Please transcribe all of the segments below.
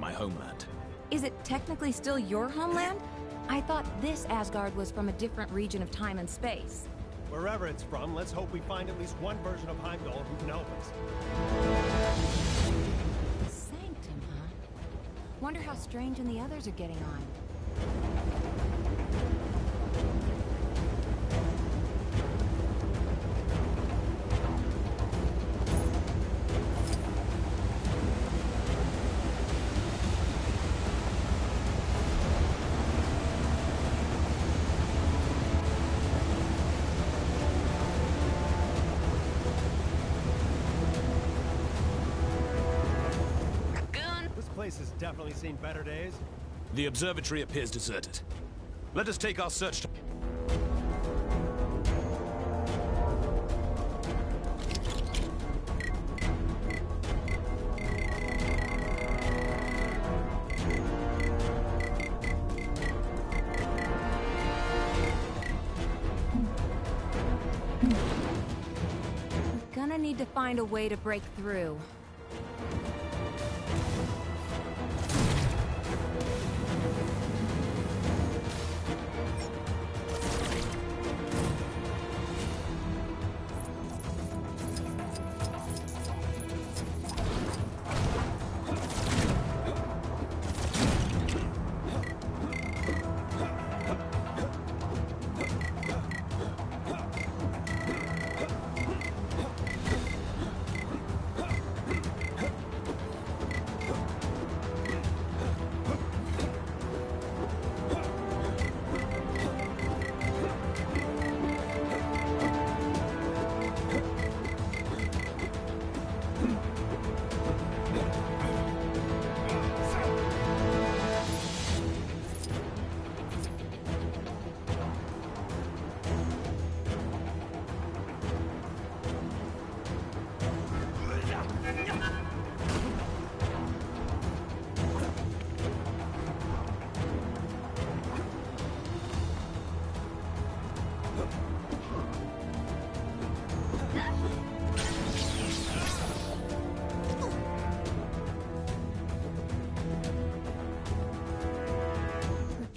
my homeland. Is it technically still your homeland? I thought this Asgard was from a different region of time and space. Wherever it's from, let's hope we find at least one version of Heimdall who can help us. Sanctum, huh? Wonder how Strange and the others are getting on. This place has definitely seen better days. The observatory appears deserted. Let us take our search to... We're gonna need to find a way to break through.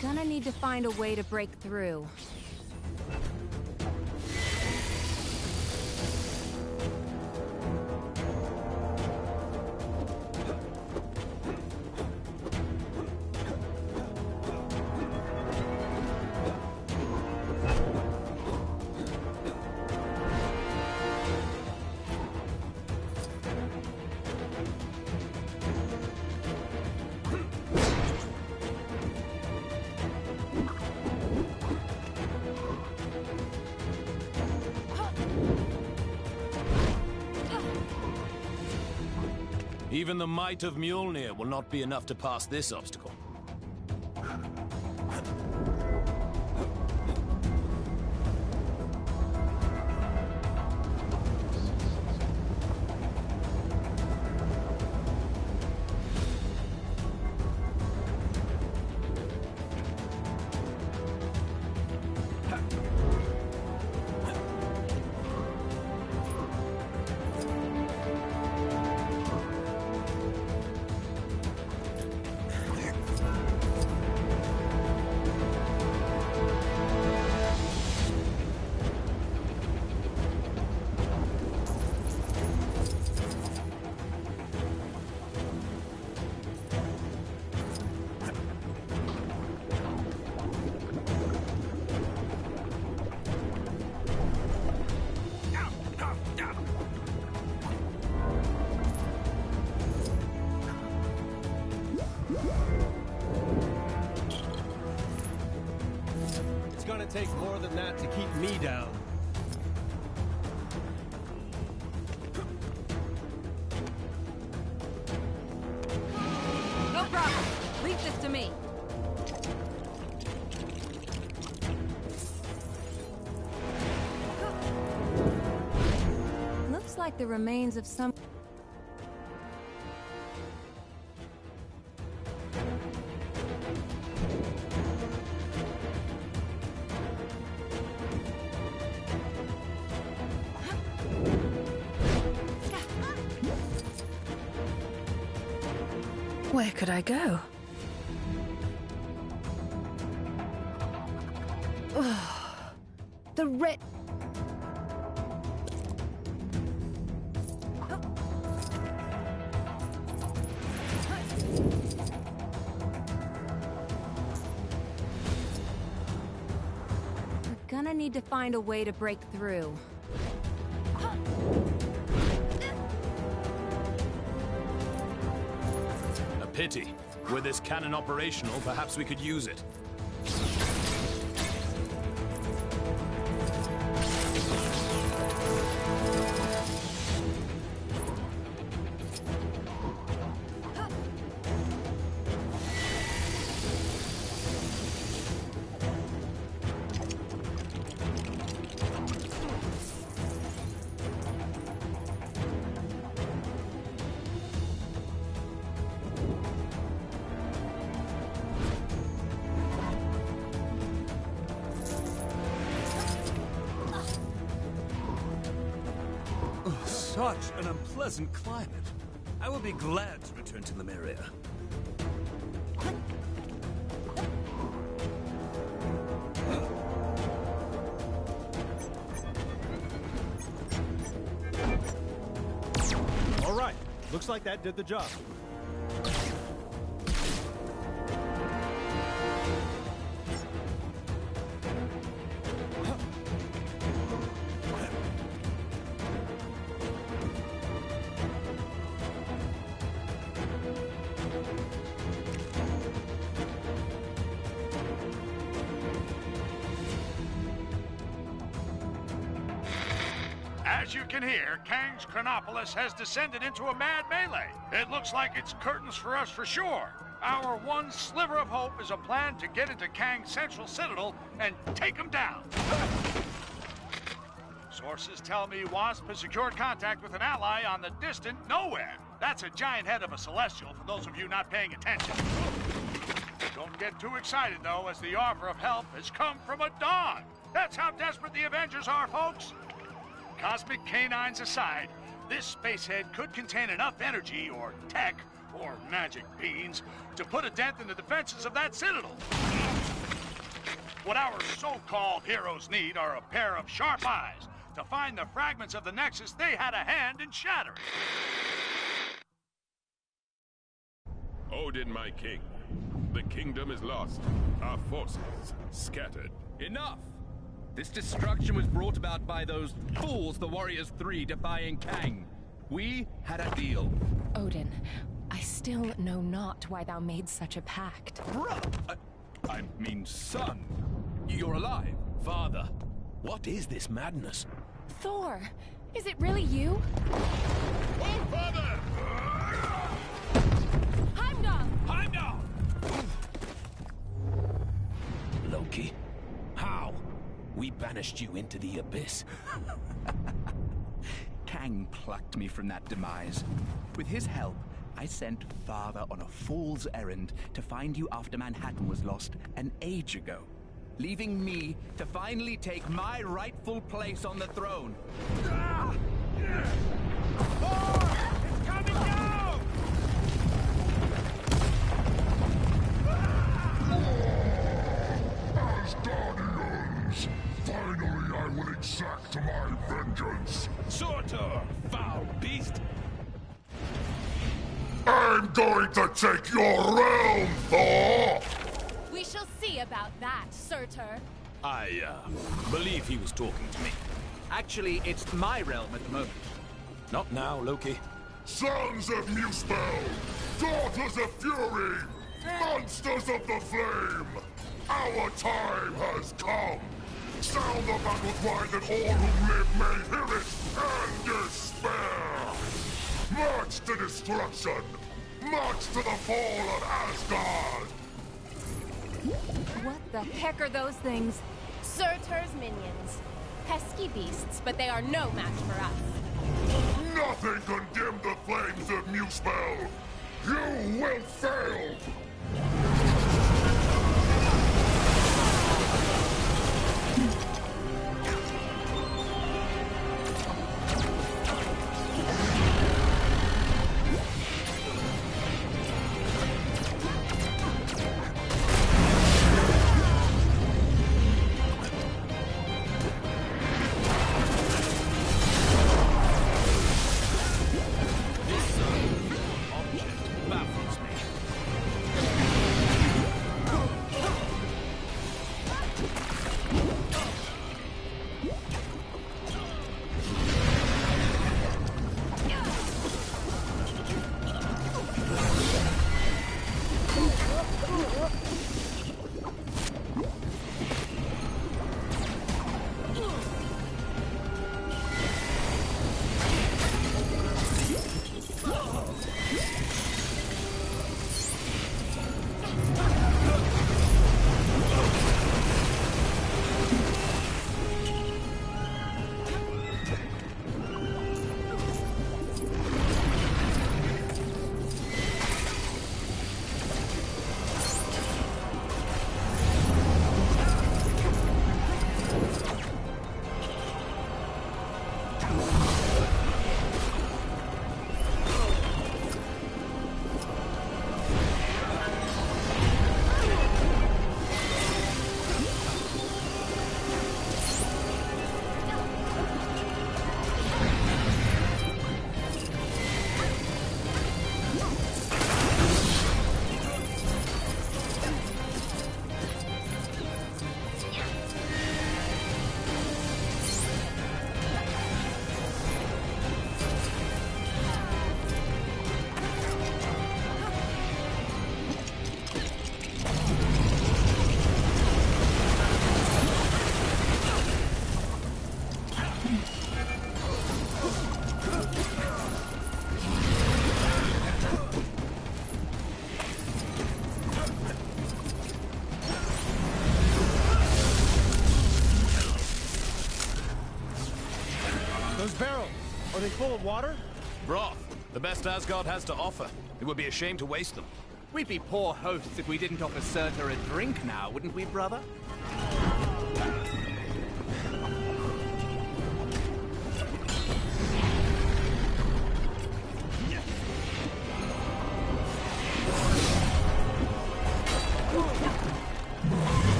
Gonna need to find a way to break through. Even the might of Mjolnir will not be enough to pass this obstacle. It's gonna take more than that to keep me down. No problem. Leave this to me. Looks like the remains of some... Where could I go? The red... We're gonna need to find a way to break through. A pity. With this cannon operational, perhaps we could use it. Such an unpleasant climate. I would be glad to return to Lemuria. All right. Looks like that did the job. As you can hear, Kang's Chronopolis has descended into a mad melee. It looks like it's curtains for us for sure. Our one sliver of hope is a plan to get into Kang's central citadel and take him down. Sources tell me Wasp has secured contact with an ally on the distant nowhere. That's a giant head of a Celestial for those of you not paying attention. Don't get too excited, though, as the offer of help has come from a dog. That's how desperate the Avengers are, folks. Cosmic canines aside, this spacehead could contain enough energy or tech or magic beans to put a dent in the defenses of that citadel. What our so-called heroes need are a pair of sharp eyes to find the fragments of the Nexus they had a hand in shattering. Odin, my king. The kingdom is lost. Our forces scattered. Enough! This destruction was brought about by those fools, the Warriors 3, defying Kang. We had a deal. Odin, I still know not why thou made such a pact. I mean, son, you're alive. Father, what is this madness? Thor, is it really you? Oh, father! Heimdall! Heimdall! Loki, how? We banished you into the abyss. Kang plucked me from that demise. With his help, I sent Father on a fool's errand to find you after Manhattan was lost an age ago, leaving me to finally take my rightful place on the throne. Thor! It's coming down! As Guardians, finally I will exact my vengeance. Surtur, foul beast! I'm going to take your realm, Thor! We shall see about that, Surtur. I, believe he was talking to me. Actually, it's my realm at the moment. Not now, Loki. Sons of Muspel, daughters of Fury, monsters of the Flame, our time has come. Sound the battle cry that all who live may hear it and despair. March to destruction! March to the fall of Asgard! What the heck are those things? Surtur's minions. Pesky beasts, but they are no match for us. Nothing can dim the flames of Muspel! You will fail! full of water? Broth. The best Asgard has to offer. It would be a shame to waste them. We'd be poor hosts if we didn't offer Surtur a drink now, wouldn't we, brother?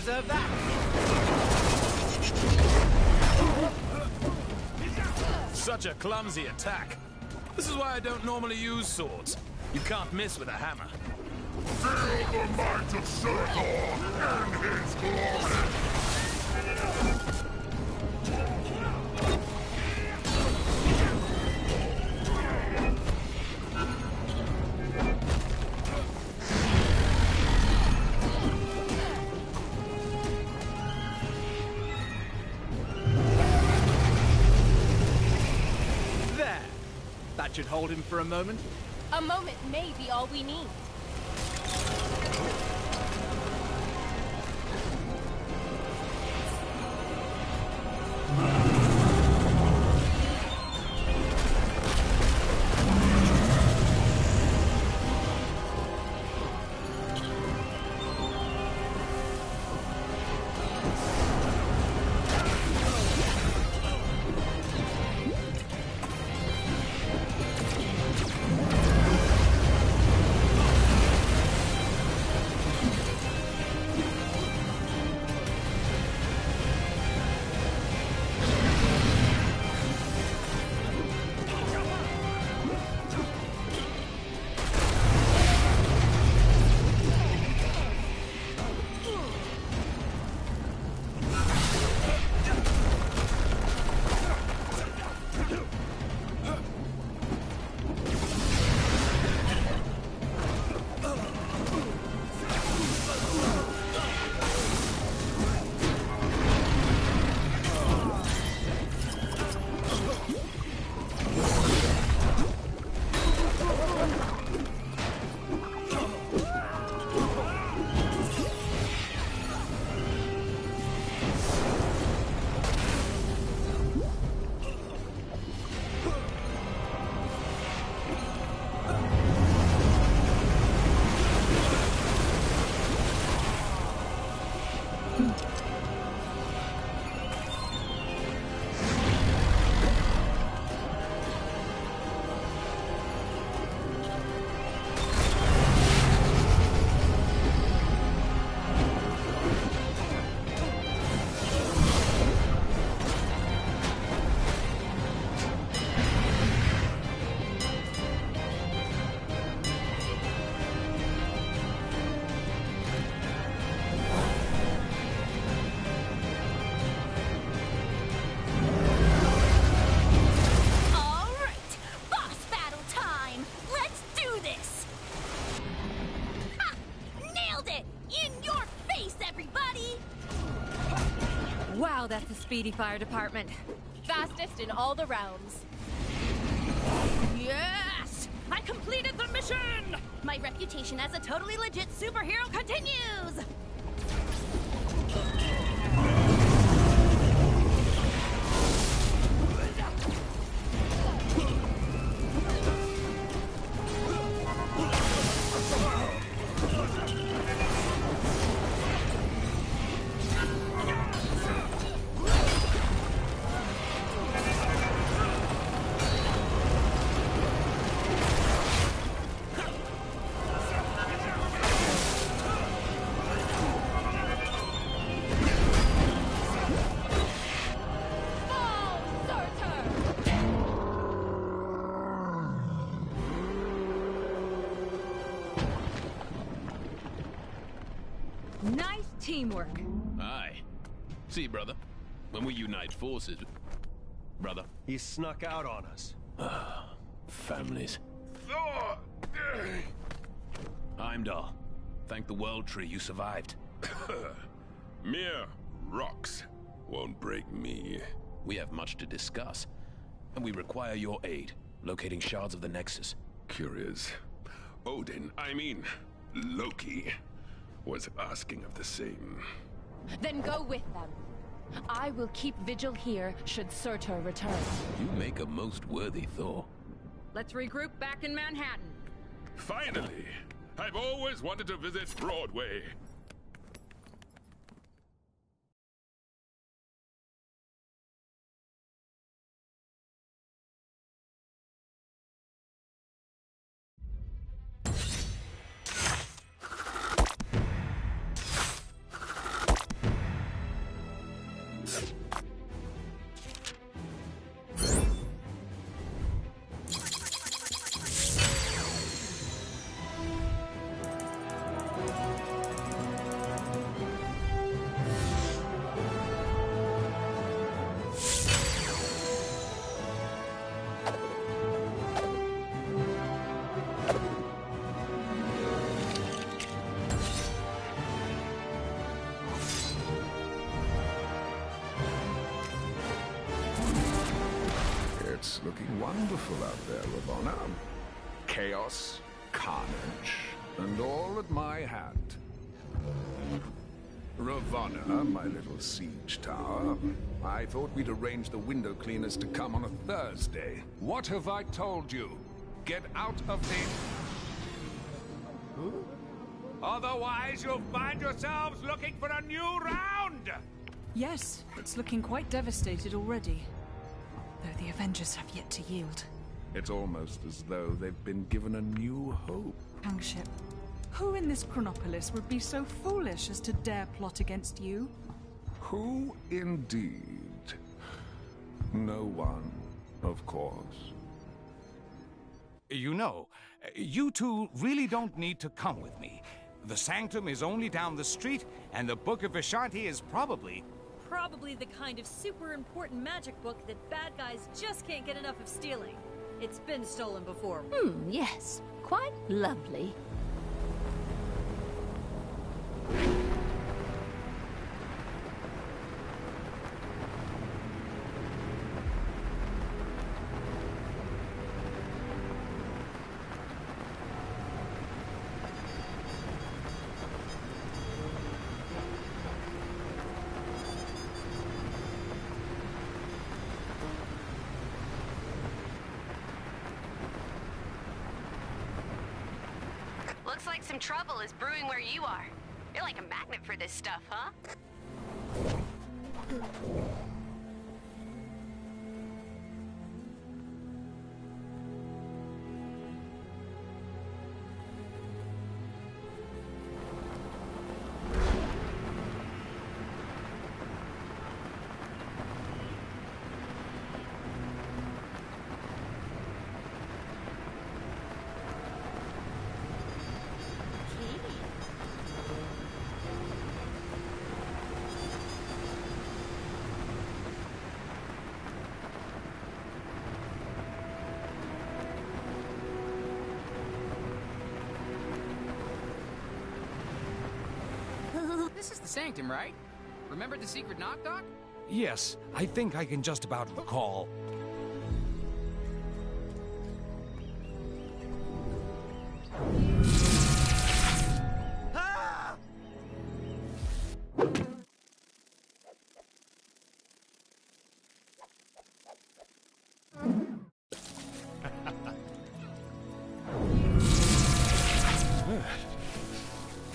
deserve that. Such a clumsy attack. This is why I don't normally use swords. You can't miss with a hammer. Feel the might of Surtur and his glory! There! That should hold him for a moment. A moment may be all we need. speedy fire department. Fastest in all the realms. Yes! I completed the mission! My reputation as a totally legit superhero continues! Nice teamwork. Aye. See, brother, when we unite forces... Brother. He snuck out on us. Families. Heimdall, thank the World Tree you survived. Mere rocks won't break me. We have much to discuss, and we require your aid, locating shards of the Nexus. Curious. Odin, I mean, Loki, was asking of the same. Then go with them. I will keep vigil here should Surtur return. You make a most worthy Thor. Let's regroup back in Manhattan. Finally! I've always wanted to visit Broadway. It's looking wonderful out there, Ravonna. Chaos, carnage, and all at my hand. Ravonna, my little siege tower. I thought we'd arrange the window cleaners to come on a Thursday. What have I told you? Get out of the... Otherwise, you'll find yourselves looking for a new round! Yes, it's looking quite devastated already. Though the Avengers have yet to yield. It's almost as though they've been given a new hope. Kangship, who in this Chronopolis would be so foolish as to dare plot against you? Who indeed? No one, of course. You know, you two really don't need to come with me. The Sanctum is only down the street, and the Book of Vishanti is probably the kind of super important magic book that bad guys just can't get enough of stealing. It's been stolen before. Yes. Quite lovely. Looks like some trouble is brewing where you are. You're like a magnet for this stuff, huh? This is the Sanctum, right? Remember the secret knock-knock? Yes, I think I can just about recall.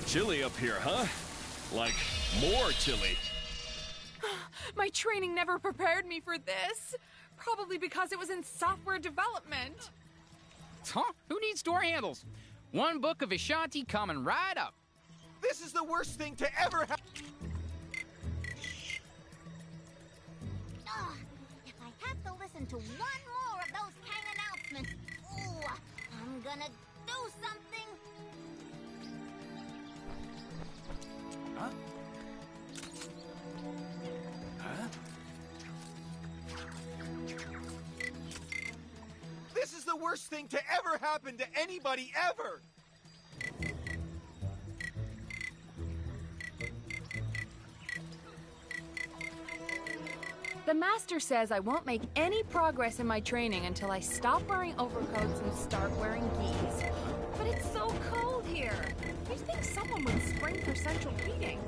Chilly up here, huh? Like, more chilly. My training never prepared me for this. Probably because it was in software development. Huh? Who needs door handles? One book of Ashanti coming right up. This is the worst thing to ever happen. If I have to listen to one more of those Kang announcements, ooh, I'm gonna do something. Huh? Huh? This is the worst thing to ever happen to anybody ever! The master says I won't make any progress in my training until I stop wearing overcoats and start wearing gis. But it's so cold here. You'd think someone would spring for central heating.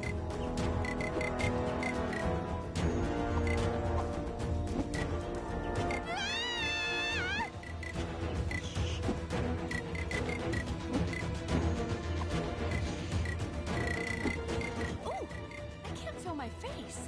Ooh, I can't feel my face.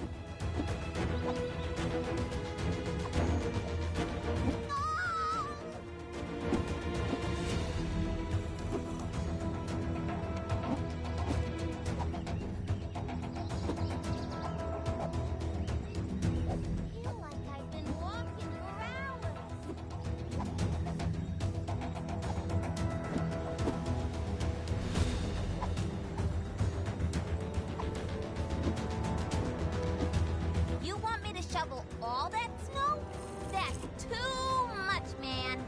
You want me to shovel all that snow? That's too much, man.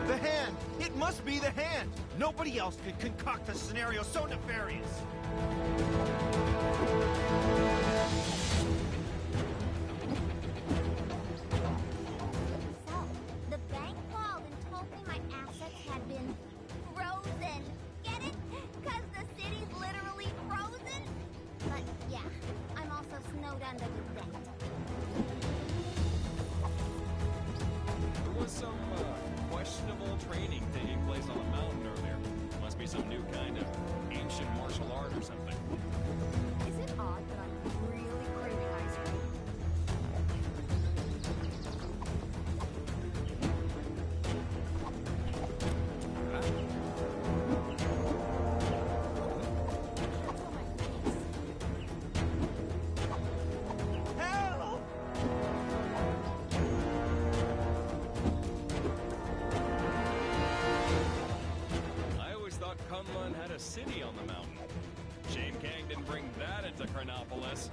The hand! It must be the hand! Nobody else could concoct a scenario so nefarious! So, the bank called and told me my assets had been frozen. Get it? Because the city's literally frozen? But yeah, I'm also snowed under with debt. There was some questionable training taking place on the mountain earlier. Must be some new kind of ancient martial art or something. Is it odd that I'm really craving ice cream? Help! I always thought Kunlun had a city on the mountain. Shame Kang didn't bring that into Chronopolis.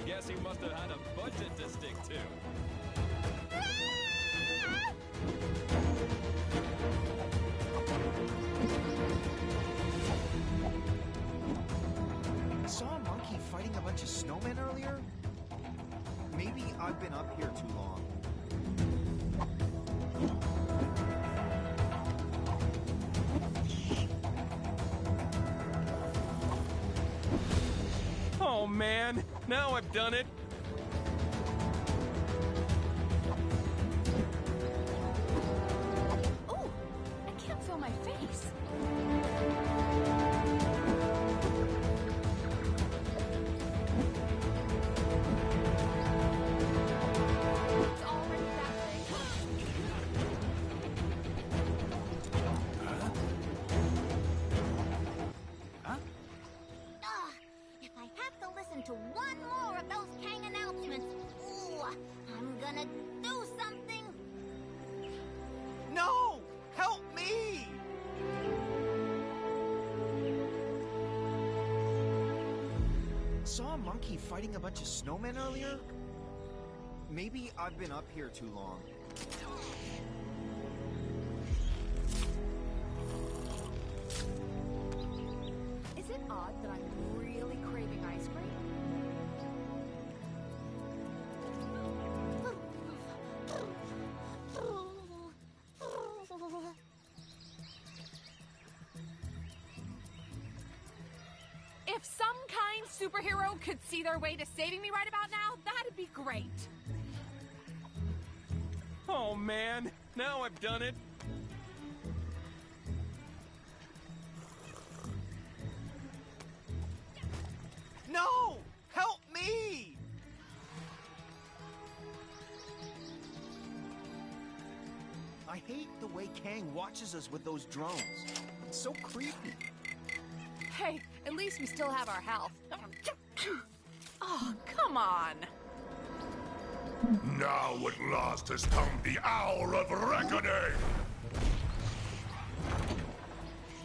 Guess he must have had a budget to stick to. I saw a monkey fighting a bunch of snowmen earlier? Maybe I've been up here too long. Oh man, now I've done it. Ooh, I can't feel my face. It's already that big. Ugh, if I have to listen to one more of those Kang announcements, ooh, I'm gonna do something. No! Help me! Saw a monkey fighting a bunch of snowmen earlier? Maybe I've been up here too long. Is it odd that I'm really craving ice cream? superhero could see their way to saving me right about now, that'd be great. Oh man, now I've done it. No! Help me! I hate the way Kang watches us with those drones. It's so creepy. Hey, at least we still have our health. Oh, come on. Now at last has come the hour of reckoning!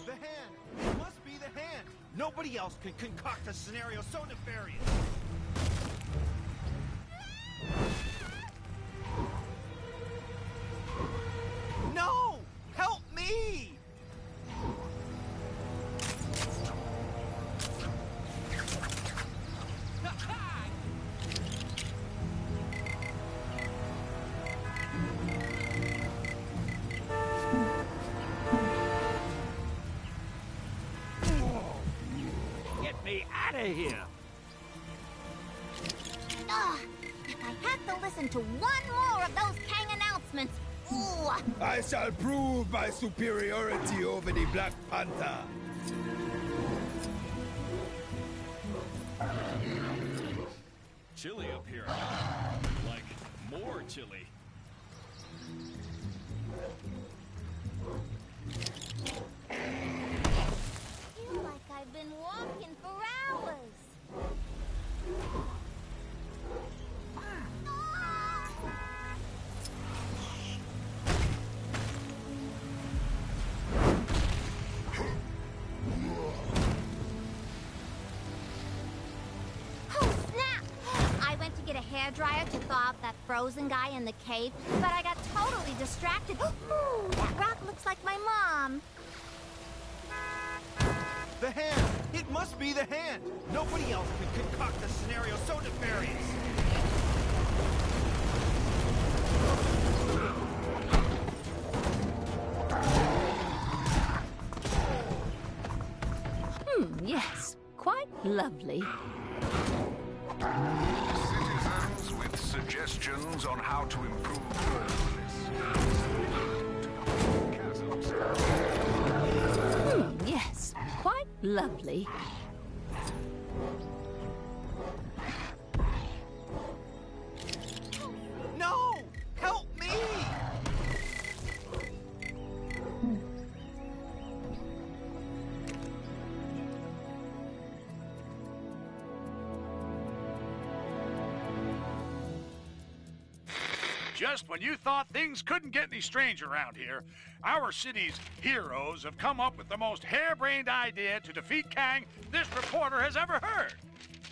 The hand! It must be the hand! Nobody else can concoct a scenario so nefarious! No! Help me! Get me out of here! Ugh, if I had to listen to one more of those Kang announcements, ooh! I shall prove my superiority over the Black Panther. Chilly up here. Like, more chilly. I feel like I've been walking for hours. Oh, snap! I went to get a hairdryer to thaw out that frozen guy in the cave, but I got totally distracted. Ooh, that rock looks like my mom. The hand! It must be the hand! Nobody else can concoct a scenario so nefarious! Yes. Quite lovely. Citizens with suggestions on how to improve Yes. Quite lovely. No! Help me! Just when you thought things couldn't get any strange around here, our city's heroes have come up with the most harebrained idea to defeat Kang this reporter has ever heard.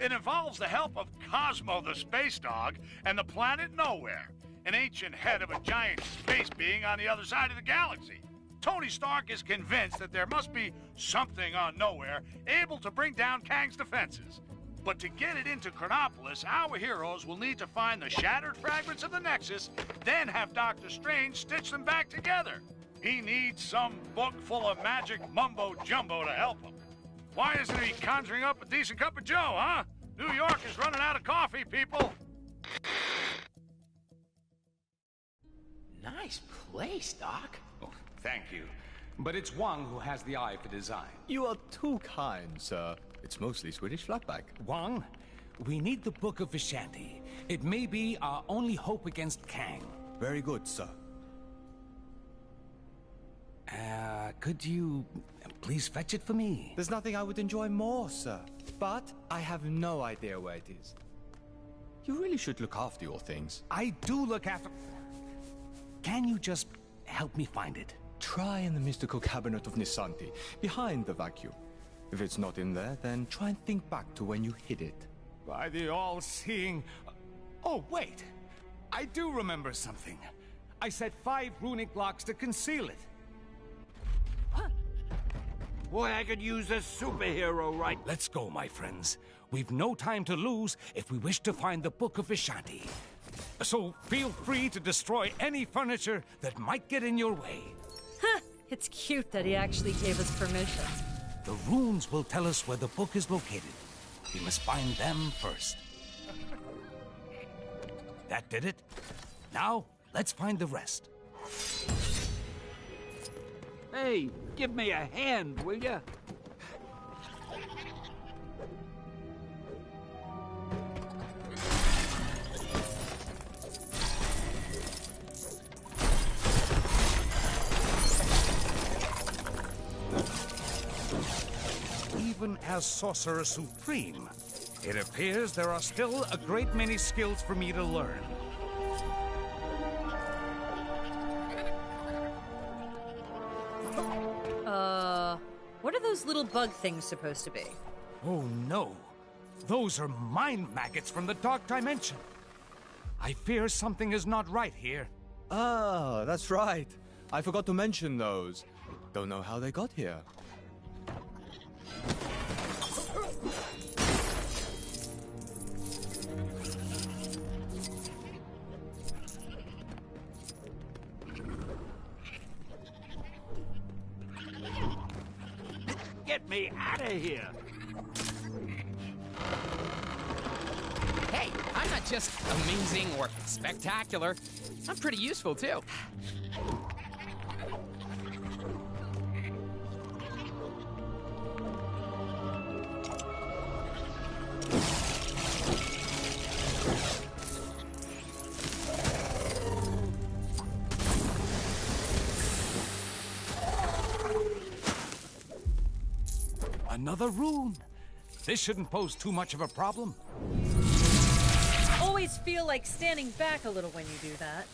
It involves the help of Cosmo the space dog and the planet Nowhere, an ancient head of a giant space being on the other side of the galaxy. Tony Stark is convinced that there must be something on Nowhere able to bring down Kang's defenses. But to get it into Chronopolis, our heroes will need to find the shattered fragments of the Nexus, then have Doctor Strange stitch them back together. He needs some book full of magic mumbo-jumbo to help him. Why isn't he conjuring up a decent cup of joe, huh? New York is running out of coffee, people. Nice place, Doc. Oh, thank you. But it's Wang who has the eye for design. You are too kind, sir. It's mostly Swedish flatback. Wang, we need the Book of Vishanti. It may be our only hope against Kang. Very good, sir. Could you please fetch it for me? There's nothing I would enjoy more, sir. But I have no idea where it is. You really should look after your things. I do look after... Can you just help me find it? Try in the mystical cabinet of Nisanti, behind the vacuum. If it's not in there, then try and think back to when you hid it. By the all-seeing... Oh, wait! I do remember something. I set 5 runic locks to conceal it. Boy, I could use a superhero right... Let's go, my friends. We've no time to lose if we wish to find the Book of Vishanti. So feel free to destroy any furniture that might get in your way. Huh, it's cute that he actually gave us permission. The runes will tell us where the book is located. We must find them first. That did it. Now, let's find the rest. Hey, give me a hand, will ya? Even as Sorcerer Supreme, it appears there are still a great many skills for me to learn. What are those little bug things supposed to be? Oh no! Those are mind maggots from the Dark Dimension. I fear something is not right here. Ah, that's right. I forgot to mention those. Don't know how they got here. Get me out of here! Hey, I'm not just amazing or spectacular. I'm pretty useful, too. Another rune. This shouldn't pose too much of a problem. Always feel like standing back a little when you do that.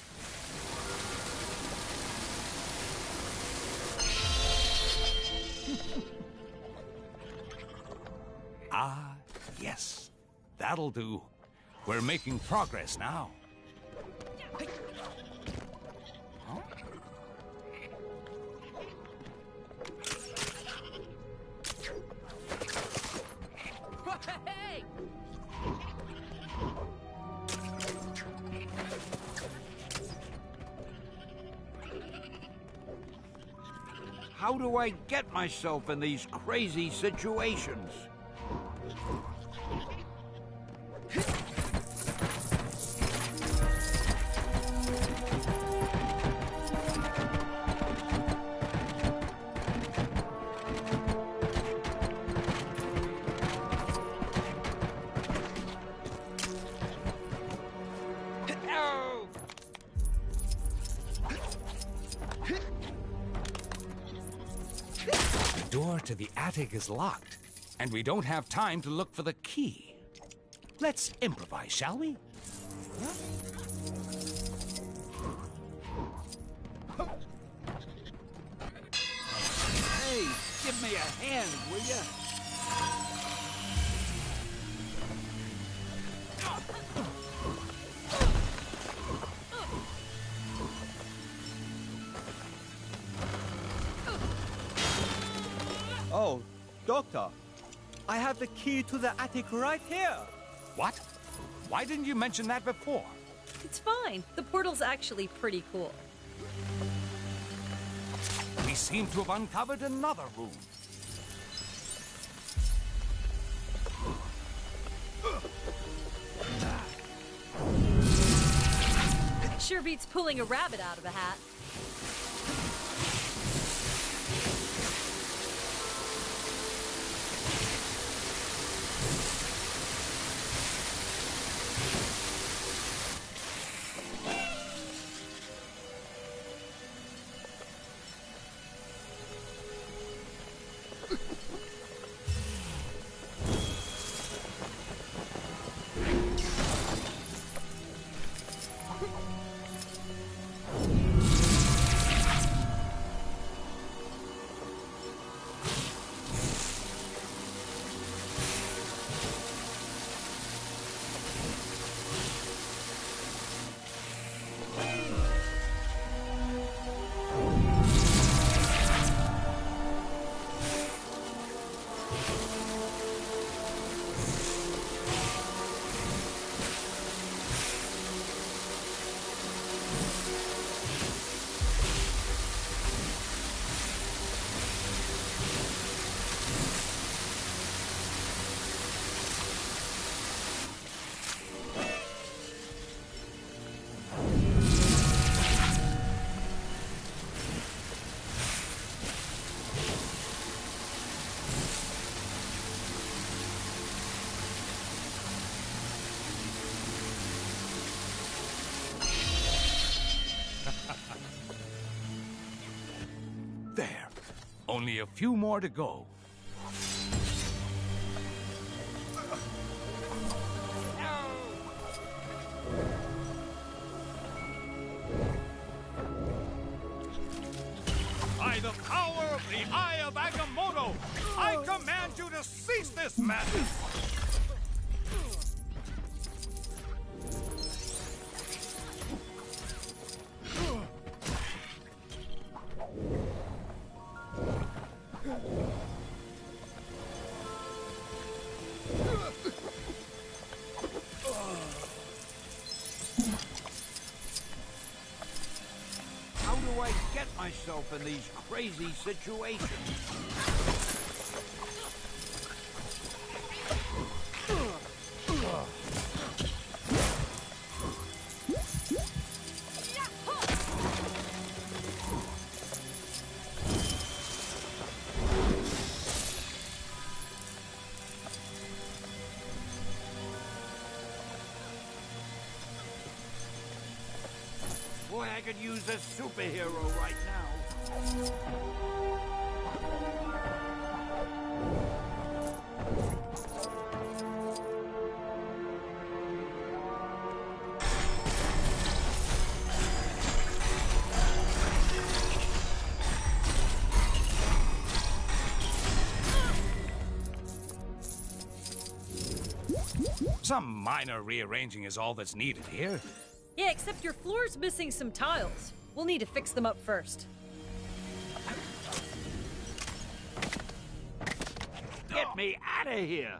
Ah, yes. That'll do. We're making progress now. Hey! How do I get myself in these crazy situations? The door to the attic is locked, and we don't have time to look for the key. Let's improvise, shall we? Hey, give me a hand, will ya? Oh, Doctor, I have the key to the attic right here. What? Why didn't you mention that before? It's fine. The portal's actually pretty cool. We seem to have uncovered another room. Sure beats pulling a rabbit out of a hat. Only a few more to go. By the power of the Eye of Agamotto, I command you to cease this madness! How do I get myself in these crazy situations? Boy, I could use a superhero right now. Some minor rearranging is all that's needed here. Yeah, except your floor's missing some tiles. We'll need to fix them up first. Get me out of here!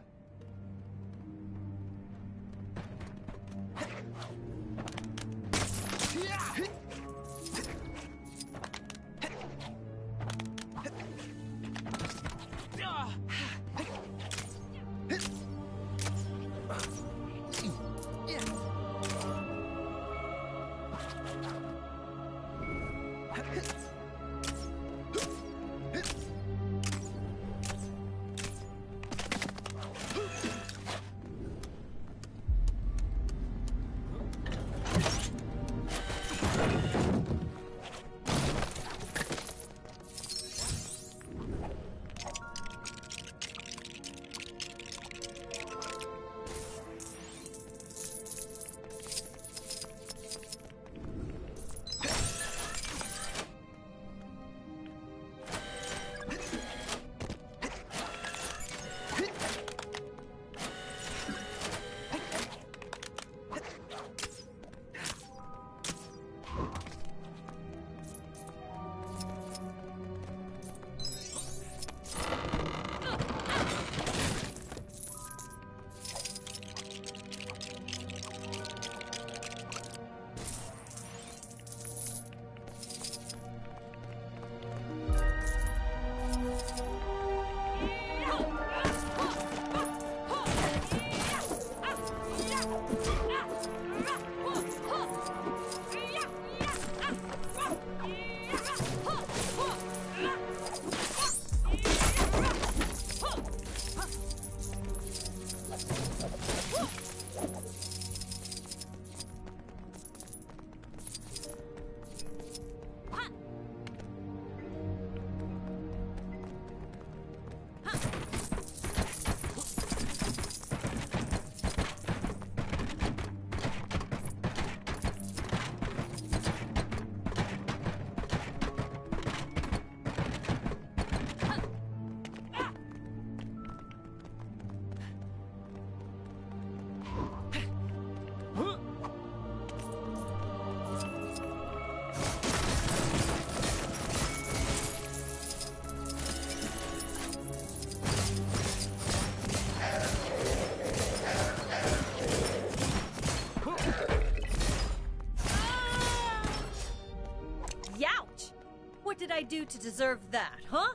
What did I do to deserve that, huh?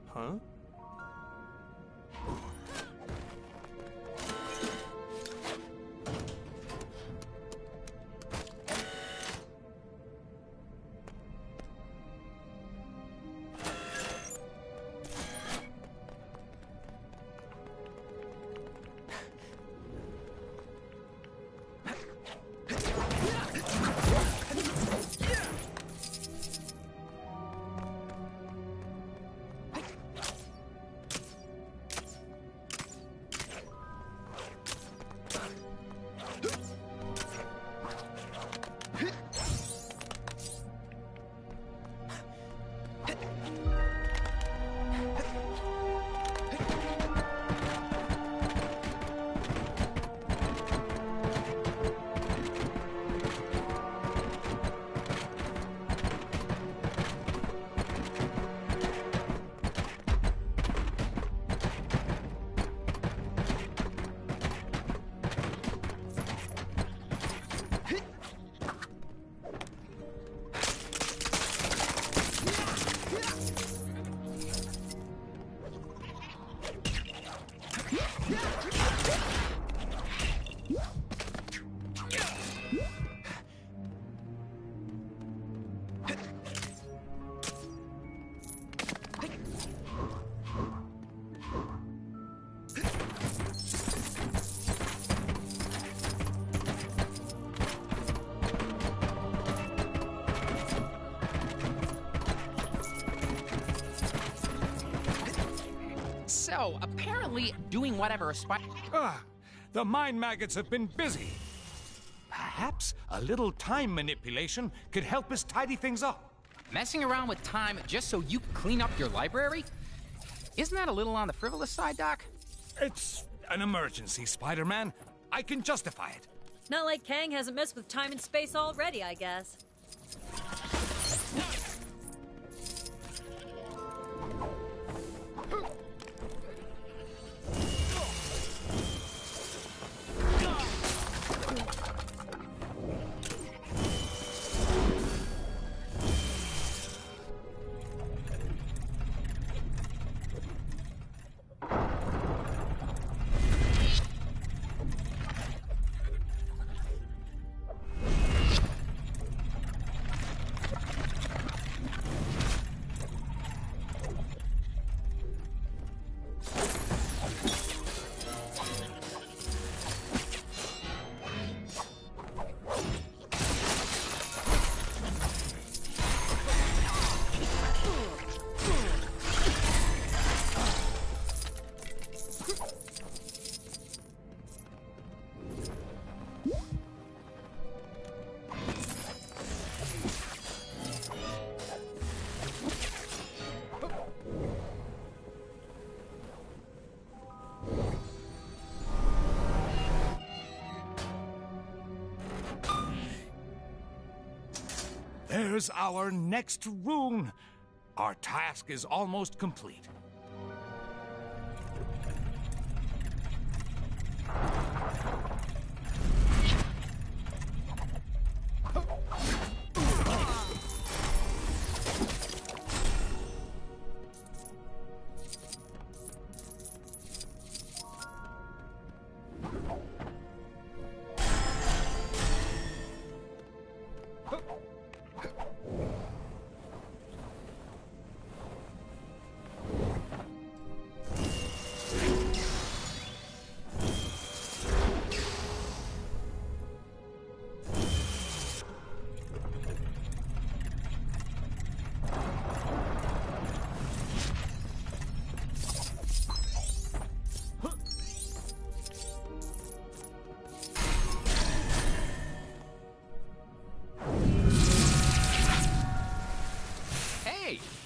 Huh? So, apparently, doing whatever a spy... The mind maggots have been busy. Perhaps a little time manipulation could help us tidy things up. Messing around with time just so you can clean up your library? Isn't that a little on the frivolous side, Doc? It's an emergency, Spider-Man. I can justify it. Not like Kang hasn't messed with time and space already, I guess. There's our next rune. Our task is almost complete.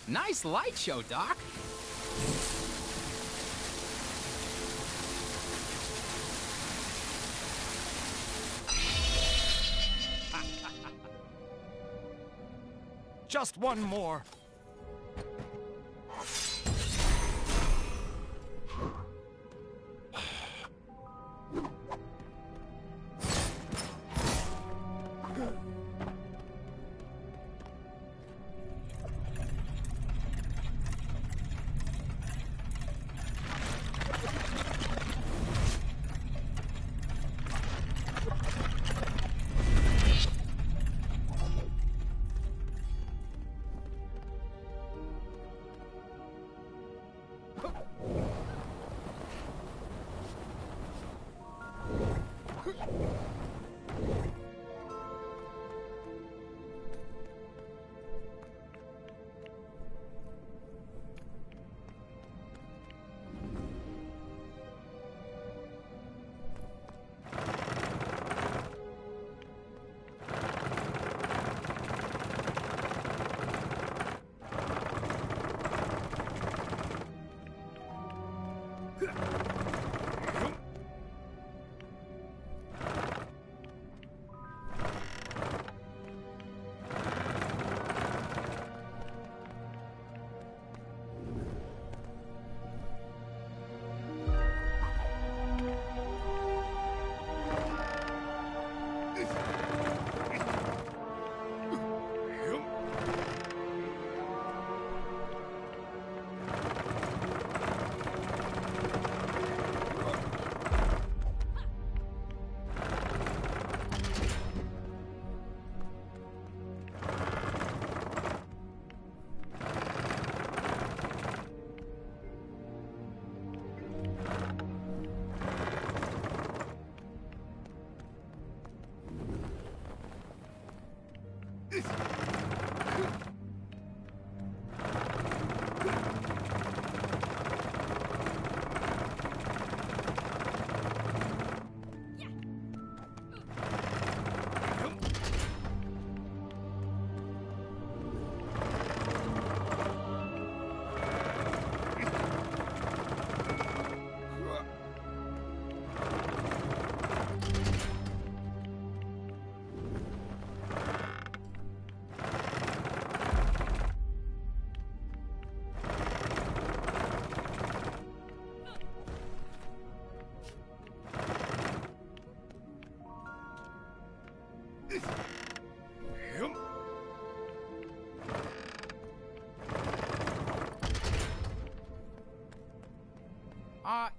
Nice light show, Doc. Just one more.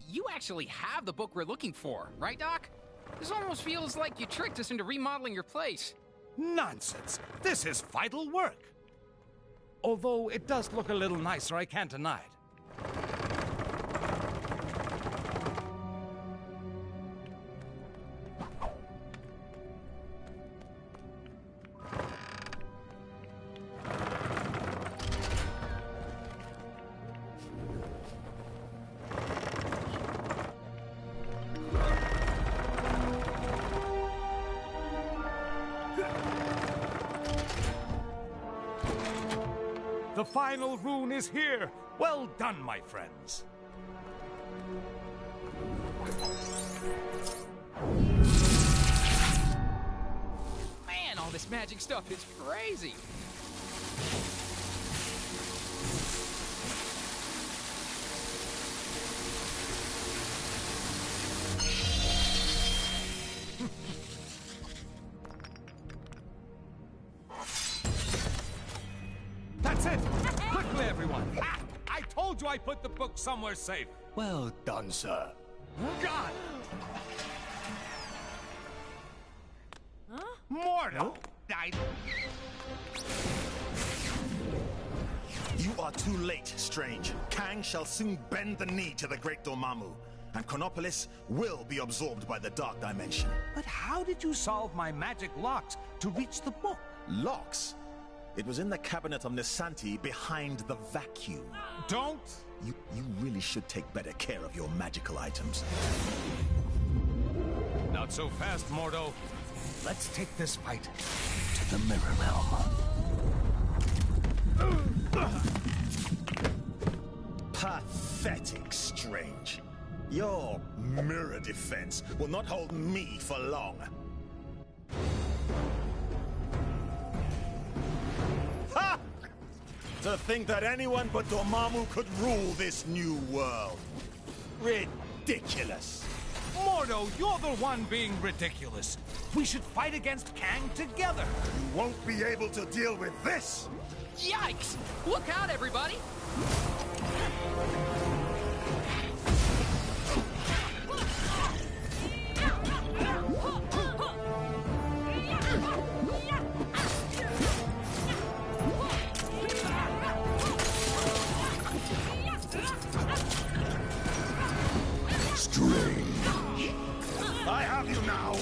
You actually have the book we're looking for, right, Doc? This almost feels like you tricked us into remodeling your place. Nonsense! This is vital work! Although it does look a little nicer, I can't deny it. The final rune is here! Well done, my friends! Man, all this magic stuff is crazy! That's it! Quickly, everyone! Ah, I told you I put the book somewhere safe! Well done, sir. God! Mordo! You are too late, Strange. Kang shall soon bend the knee to the Great Dormammu, and Chronopolis will be absorbed by the Dark Dimension. But how did you solve my magic locks to reach the book? Locks? It was in the cabinet of Nisanti behind the vacuum. Don't! You really should take better care of your magical items. Not so fast, Mordo. Let's take this fight to the Mirror Realm. Pathetic, Strange. Your mirror defense will not hold me for long. Ha! To think that anyone but Dormammu could rule this new world. Ridiculous. Mordo, you're the one being ridiculous. We should fight against Kang together. You won't be able to deal with this. Yikes! Look out, everybody! Strange. I have you now.